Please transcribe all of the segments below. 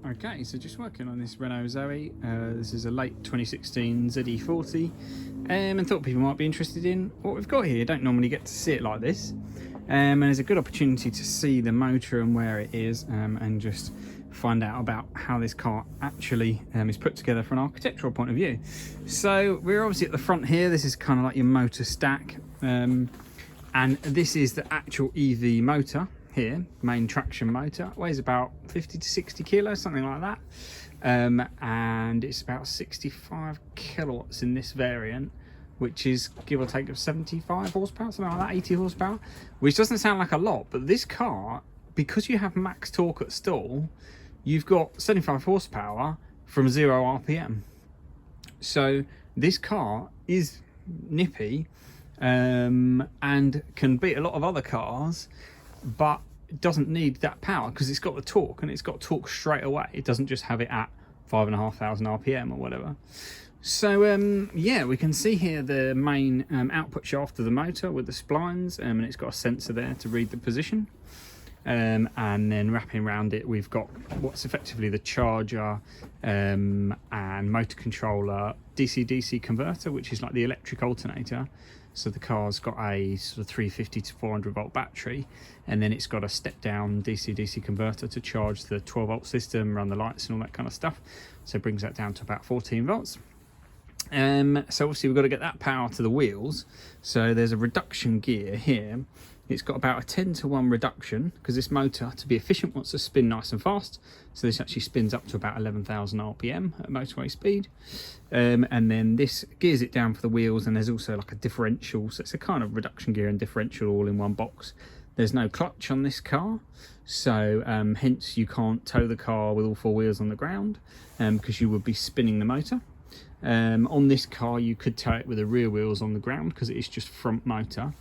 Okay, so just working on this Renault Zoe. This is a late 2016 ZE40, and thought people might be interested in what we've got here. Don't normally get to see it like this, and there's a good opportunity to see the motor and where it is, and just find out about how this car actually is put together from an architectural point of view. So we're obviously at the front here. This is kind of like your motor stack, and this is the actual EV motor here, main traction motor. It weighs about 50 to 60 kilos, something like that, and it's about 65 kilowatts in this variant, which is give or take of 75 horsepower, something like that, 80 horsepower, which doesn't sound like a lot, but this car, because you have max torque at stall, you've got 75 horsepower from 0 RPM. So this car is nippy, and can beat a lot of other cars, but it doesn't need that power because it's got the torque, and it's got torque straight away. It doesn't just have it at 5,500 RPM or whatever. So yeah, we can see here the main output shaft of the motor with the splines, and it's got a sensor there to read the position. And then wrapping around it, we've got what's effectively the charger and motor controller DC-DC converter, which is like the electric alternator. So the car's got a sort of 350 to 400 volt battery, and then it's got a step down DC-DC converter to charge the 12 volt system, run the lights and all that kind of stuff. So it brings that down to about 14 volts. So obviously we've got to get that power to the wheels. So there's a reduction gear here. It's got about a 10 to 1 reduction because this motor, to be efficient, wants to spin nice and fast. So this actually spins up to about 11,000 RPM at motorway speed. And then this gears it down for the wheels, and there's also like a differential. So it's a kind of reduction gear and differential all in one box. There's no clutch on this car, so hence you can't tow the car with all four wheels on the ground because you would be spinning the motor. On this car you could tow it with the rear wheels on the ground because it is just front motor.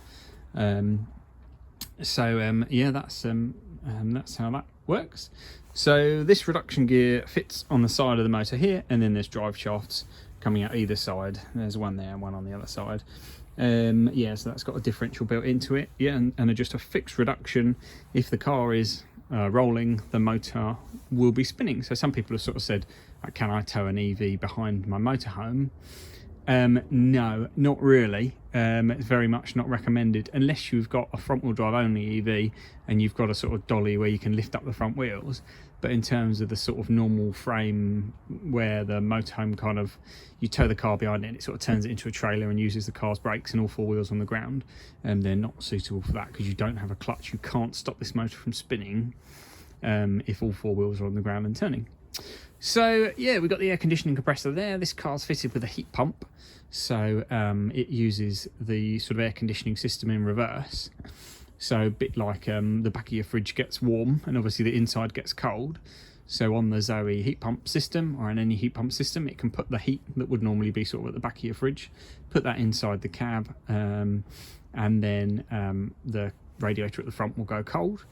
Yeah, that's how that works. So this reduction gear fits on the side of the motor here, and then there's drive shafts coming out either side. There's one there and one on the other side. Yeah, so that's got a differential built into it. Yeah, and just a fixed reduction. If the car is rolling, the motor will be spinning. So some people have sort of said, can I tow an EV behind my motorhome? No, not really. It's very much not recommended unless you've got a front wheel drive only EV and you've got a sort of dolly where you can lift up the front wheels. But in terms of the sort of normal frame where the motorhome kind of, you tow the car behind it and it sort of turns it into a trailer and uses the car's brakes and all four wheels on the ground, they're not suitable for that because you don't have a clutch. You can't stop this motor from spinning if all four wheels are on the ground and turning. So yeah, we've got the air conditioning compressor there. This car's fitted with a heat pump, so it uses the sort of air conditioning system in reverse. So a bit like the back of your fridge gets warm and obviously the inside gets cold. So on the Zoe heat pump system, or on any heat pump system, it can put the heat that would normally be sort of at the back of your fridge, put that inside the cab, and then the radiator at the front will go cold,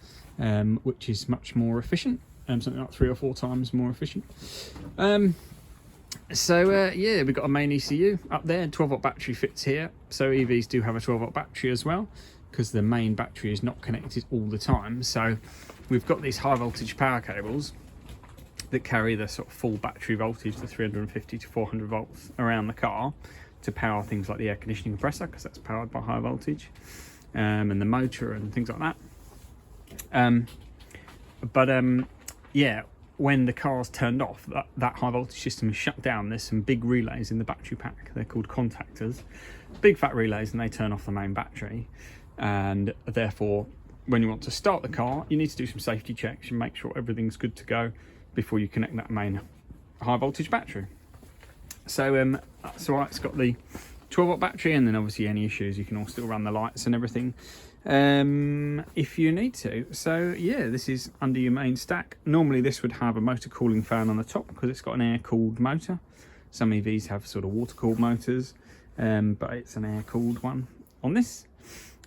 which is much more efficient. Something like 3 or 4 times more efficient. Yeah, we've got a main ECU up there, 12 volt battery fits here. So EVs do have a 12 volt battery as well, because the main battery is not connected all the time. So we've got these high voltage power cables that carry the sort of full battery voltage, the 350 to 400 volts around the car, to power things like the air conditioning compressor, because that's powered by high voltage, and the motor and things like that. Yeah, when the car's turned off, that high voltage system is shut down. There's some big relays in the battery pack. They're called contactors, big fat relays, and they turn off the main battery. And therefore, when you want to start the car, you need to do some safety checks and make sure everything's good to go before you connect that main high voltage battery. So that's all right. It's got the 12 volt battery, and then obviously any issues, you can all still run the lights and everything if you need to. So yeah, this is under your main stack. Normally this would have a motor cooling fan on the top because it's got an air cooled motor. Some EVs have sort of water cooled motors, but it's an air cooled one on this.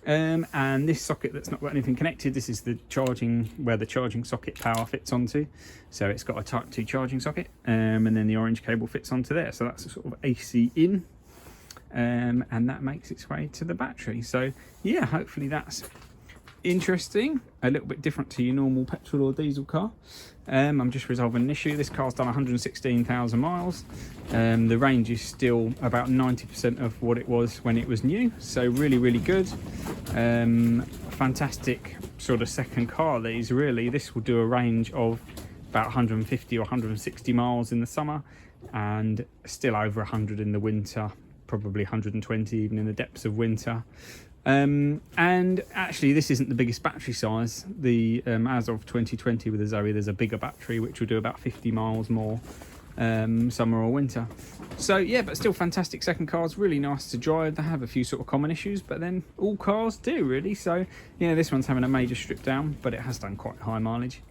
And this socket that's not got anything connected, this is the charging, where the charging socket power fits onto. So it's got a type 2 charging socket, and then the orange cable fits onto there. So that's a sort of AC in. And that makes its way to the battery. So yeah, hopefully that's interesting, a little bit different to your normal petrol or diesel car. I'm just resolving an issue. This car's done 116,000 miles. The range is still about 90% of what it was when it was new, so really, really good. Fantastic sort of second car. These really, this will do a range of about 150 or 160 miles in the summer, and still over 100 in the winter, probably 120 even in the depths of winter. And actually, this isn't the biggest battery size. The as of 2020 with the Zoe, there's a bigger battery which will do about 50 miles more summer or winter. So yeah, but still fantastic second cars, really nice to drive. They have a few sort of common issues, but then all cars do really. So yeah, this one's having a major strip down, but it has done quite high mileage.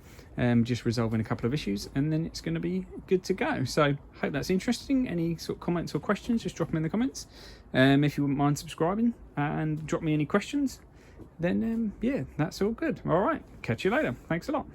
Just resolving a couple of issues, and then it's going to be good to go. So hope that's interesting. Any sort of comments or questions, just drop them in the comments. If you wouldn't mind subscribing and drop me any questions, then yeah, that's all good. All right, catch you later. Thanks a lot.